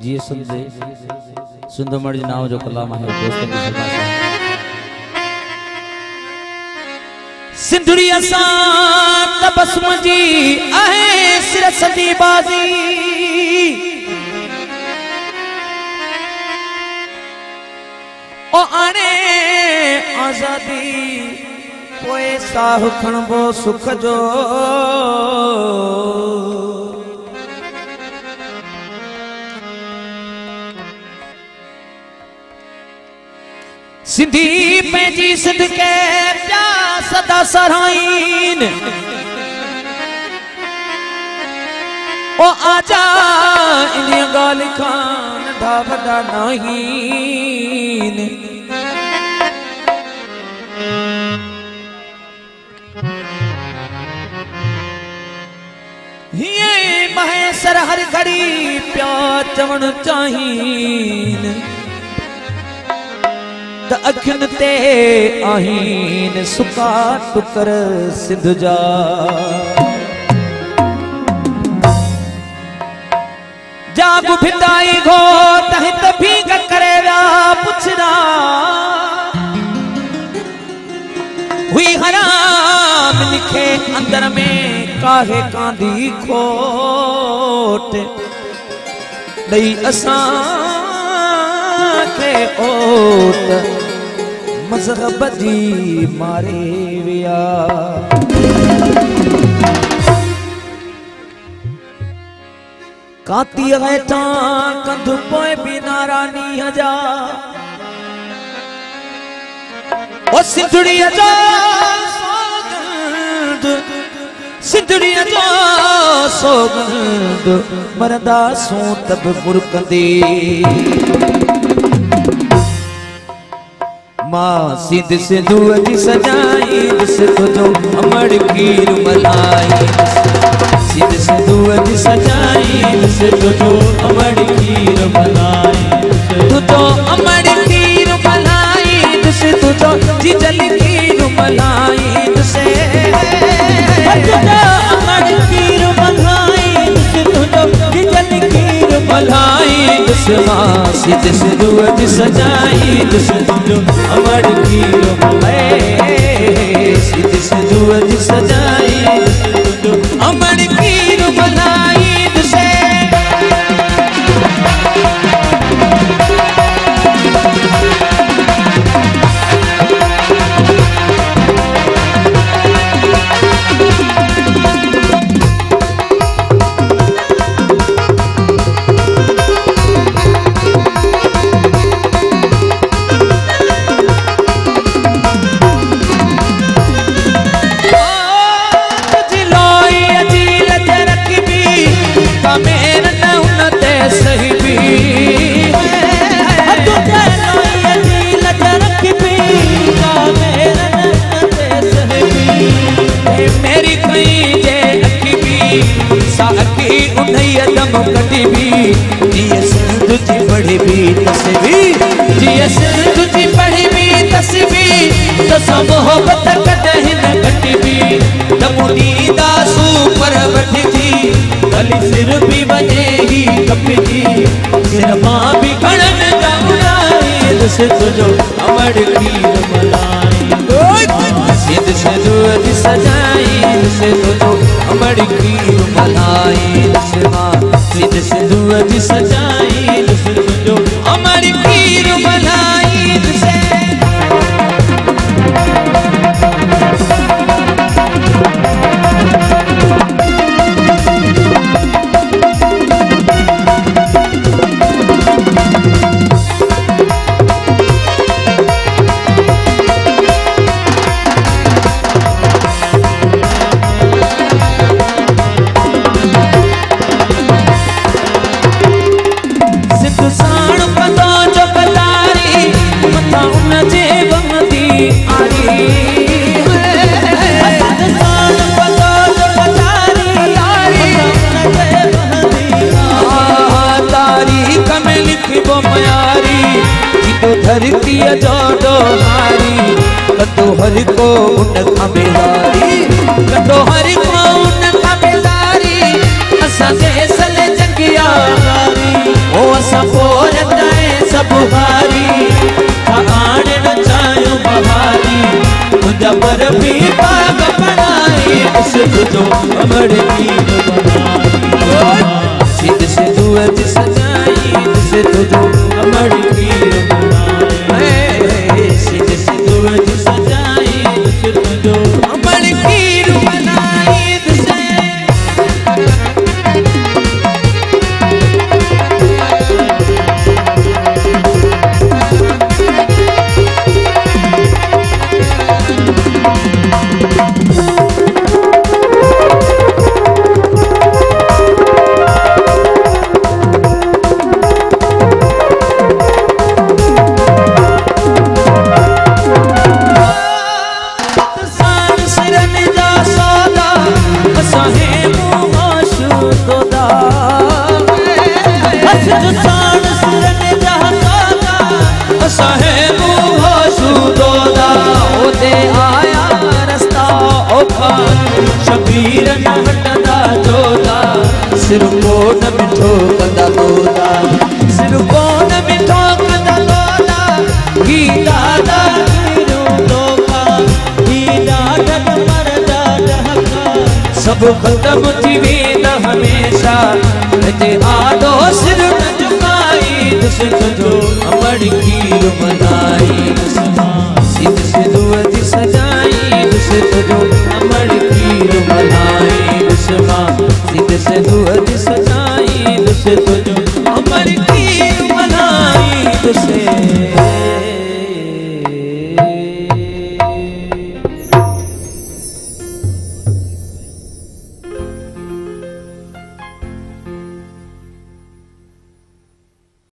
जी सुंदरमढ़ नाव जो कलाम है दोस्तों की सेवा से सिंधुड़ी असा तबस्म जी आहे सिर सदी बाजी ओ आने आजादी कोई साह खणबो सुख जो सिंधी पंहिंजी सिंध के प्या सदा सराइन ओ आजा इन गाल खान नंढा वॾा नाहीन हीअं महेसर हर घड़ी प्या चवण चाहीन त अखिन ते आहीन सुका टुकर सिंध जा जाग भिताई घो तहित भीग करे व्या पुछड़ा हुई हराम लिखे अंदर में काहे कांदी खोट दई असां के ओट मजहब जी मारे विया काती हेठा कंध पोए बिना रानी हजा ओ सिंधुड़ी जा सौगंध सिंधुड़ी जा सौगंध मरदा सो तब मुरकंदी माँ सिंध सिंधु जी सजाई से तुझो अमर कीर मलाई सिंध सिंधु जी सजाई से तुझो अमर कीर मलाई तुझो अमर कीर मलाई से तुझो जिजल कीर मलाई से तुझो अमर कीर मलाई से तुझो जिजल कीर मलाई माँ सिंध सिंधु जी सजाई से तुझो अमर कीर मलाई सिंध सिंधु जी सजाई तुझो अमर कीर मलाई से मोहब्बत कदहि न कटबी दमुनी दासू पर वठजी भली सिर भी वने ही कपजी सिर मां भी गणन जाउनाई से तुझो अमर कीर मलाई सिंध सिंधु जी सजाई से तुझो अमर कीर मलाई से मां सिंध सिंधु जी सजाई से तुझो अमर कीर मलाई से धरती जोड़ो हारी कतो हर को उन खमेदारी कतो हर को उन खमेदारी असा के सल जगिया ओ से तुझो अमर कीर बनाई सिद्ध से दुअज सजाई से तुझो अमर कीर बनाई सिद्ध से दुअज सजाई से तुझो अमर कीर बनाई से शबीर न हटदा जोदा सिर को न मिठो कंदा दोदा सिर को न मिठो कंदा दोदा ही दादा गिरो दोका ही दादा मरदा डहका सब खत्म थी वेंदा हमेशा ते आदो सिर न झुकाई दुस तुझो अमर कीर मनाई सिद्ध से दुअज सजाई दुस तुझो अमर कीर मनाई दुसमा सिद्ध से दुअज सजाई दुस तुझो अमर कीर मनाई दुसे